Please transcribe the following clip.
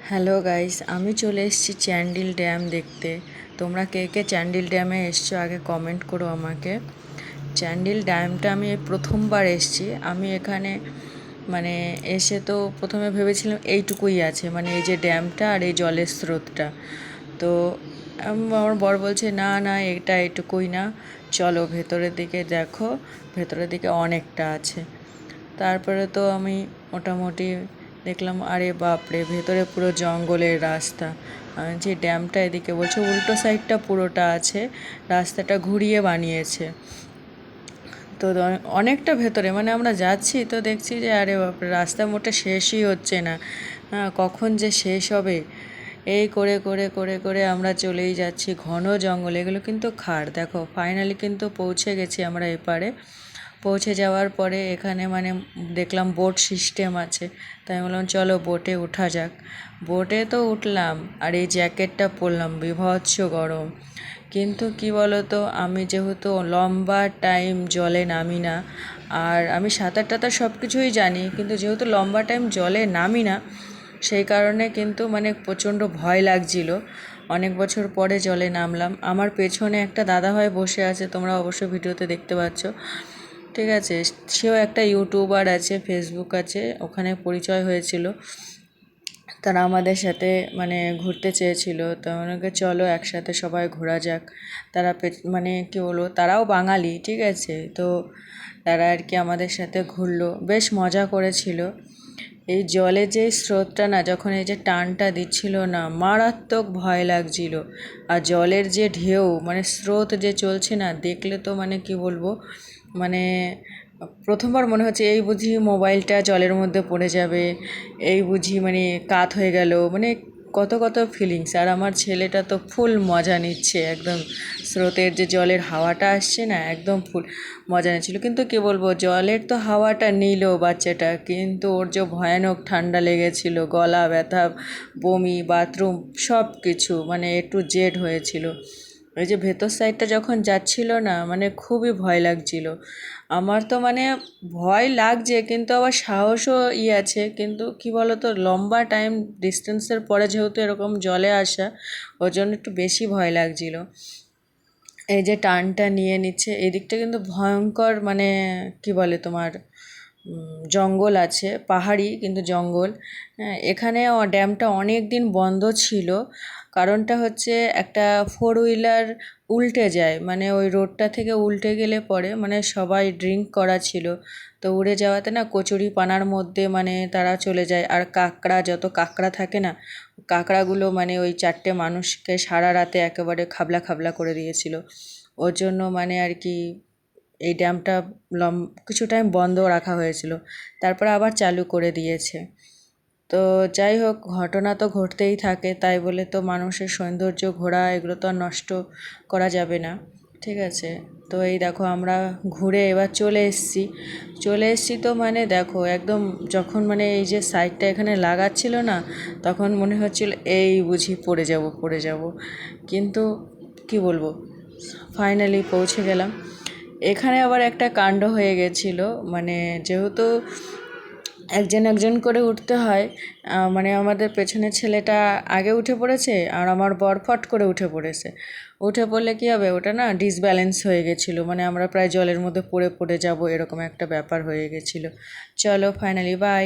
Hello guys, আমি চলে এসেছি চ্যান্ডিল ড্যাম দেখতে। তোমরা কে কে চ্যান্ডিল ড্যামে এসছো আগে কমেন্ট করো আমাকে। চ্যান্ডিল ড্যামটা আমি এই প্রথমবার এসেছি। আমি এখানে মানে এসে তো প্রথমে ভেবেছিলাম এইটুকুই আছে, মানে এই যে ড্যামটা আর এই জলের স্রোতটা। তো আমার বর বলছে না না, এটা এটুকুই না, চলো ভেতরের দিকে দেখো, ভেতরের দিকে অনেকটা আছে। তারপরে তো আমি মোটামুটি দেখলাম, আরে বাপরে, ভেতরে পুরো জঙ্গলের রাস্তা। যে ড্যামটা এদিকে বলছে উল্টো সাইডটা পুরোটা আছে, রাস্তাটা ঘুরিয়ে বানিয়েছে। তো অনেকটা ভেতরে, মানে আমরা যাচ্ছি তো দেখছি যে আরে বাপরে, রাস্তা মোটে শেষই হচ্ছে না। হ্যাঁ, কখন যে শেষ হবে, এই করে করে করে করে আমরা চলেই যাচ্ছি ঘন জঙ্গল। এগুলো কিন্তু খাড়। দেখো ফাইনালি কিন্তু পৌঁছে গেছি আমরা এপারে। পৌঁছে যাওয়ার পরে এখানে মানে দেখলাম বোট সিস্টেম আছে, তাই বললাম চলো বোটে ওঠা যাক। বোটে তো উঠলাম, আর এই জ্যাকেটটা পরলাম, বীভৎস গরম। কিন্তু কি বলো তো, আমি যেহেতু লম্বা টাইম জলে নামি না, আর আমি সাঁতার টাতার সব কিছুই জানি, কিন্তু যেহেতু লম্বা টাইম জলে নামি না, সেই কারণে কিন্তু মানে প্রচণ্ড ভয় লাগছিল। অনেক বছর পরে জলে নামলাম। আমার পেছনে একটা দাদাভাই বসে আছে, তোমরা অবশ্যই ভিডিওতে দেখতে পাচ্ছ, ঠিক আছে। সেও একটা ইউটিউবার আছে, ফেসবুক আছে, ওখানে পরিচয় হয়েছিল। তারা আমাদের সাথে মানে ঘুরতে চেয়েছিল, তো ওনাকে চলো একসাথে সবাই ঘোরা যাক। তারা মানে কী বলবো, তারাও বাঙালি, ঠিক আছে। তো তারা আর কি আমাদের সাথে ঘুরলো, বেশ মজা করেছিল। এই জলে যে স্রোতটা না, যখন এই যে টানটা দিচ্ছিল না, মারাত্মক ভয় লাগছিল। আর জলের যে ঢেউ, মানে স্রোত যে চলছে না, দেখলে তো মানে কি বলবো, মানে প্রথমবার মনে হচ্ছে এই বুঝি মোবাইলটা জলের মধ্যে পড়ে যাবে, এই বুঝি মানে কাত হয়ে গেল, মানে কত কত ফিলিংস। আর আমার ছেলেটা তো ফুল মজা নিচ্ছে একদম, স্রোতের যে জলের হাওয়াটা আসছে না, একদম ফুল মজা নিচ্ছিল। কিন্তু কি বলবো, জলের তো হাওয়াটা নিল বাচ্চাটা, কিন্তু ওর যে ভয়ানক ঠান্ডা লেগেছিল, গলা ব্যথা, বমি, বাথরুম, সব কিছু মানে A to Z হয়েছিল। ওই যে ভেতর সাইডটা যখন যাচ্ছিল না, মানে খুবই ভয় লাগছিল। আমার তো মানে ভয় লাগছে, কিন্তু আবার সাহসও আছে, কিন্তু কি বলতো, লম্বা টাইম ডিস্টেন্সের পরে যেহেতু এরকম জলে আসা, ওর জন্য একটু বেশি ভয় লাগছিল। এই যে টানটা নিয়ে নিচ্ছে, এদিকটা কিন্তু ভয়ঙ্কর, মানে কি বলে তোমার, জঙ্গল আছে, পাহাড়ি কিন্তু জঙ্গল। হ্যাঁ, এখানে ড্যামটা অনেক দিন বন্ধ ছিল। কারণটা হচ্ছে একটা 4 হুইলার উল্টে যায়, মানে ওই রোডটা থেকে উল্টে গেলে পরে মানে সবাই ড্রিঙ্ক করা ছিল, তো উড়ে যাওয়াতে না কচুরি পানার মধ্যে মানে তারা চলে যায়। আর কাঁকড়া, যত কাঁকড়া থাকে না, কাঁকড়াগুলো মানে ওই 4টে মানুষকে সারা রাতে একেবারে খাবলা খাবলা করে দিয়েছিল। ওর জন্য মানে আর কি এই ড্যামটা কিছু টাইম বন্ধ রাখা হয়েছিল, তারপরে আবার চালু করে দিয়েছে। তো যাই হোক, ঘটনা তো ঘটতেই থাকে, তাই বলে তো মানুষের সৌন্দর্য, ঘোরা, এগুলো তো আর নষ্ট করা যাবে না, ঠিক আছে। তো এই দেখো আমরা ঘুরে এবার চলে এসেছি তো মানে দেখো একদম, যখন মানে এই যে সাইডটা এখানে লাগাচ্ছিল না, তখন মনে হচ্ছিল এই বুঝি পড়ে যাব। কিন্তু কি বলবো, ফাইনালি পৌঁছে গেলাম। এখানে আবার একটা কাণ্ড হয়ে গেছিলো, মানে যেহেতু একজন একজন করে উঠতে হয়, মানে আমাদের পেছনের ছেলেটা আগে উঠে পড়েছে, আর আমার বর ফট করে উঠে পড়েছে। উঠে পড়লে কী হবে, ওটা না ডিসব্যালেন্স হয়ে গেছিলো, মানে আমরা প্রায় জলের মধ্যে পড়ে পড়ে যাব, এরকম একটা ব্যাপার হয়ে গেছিলো। চলো ফাইনালি বাই।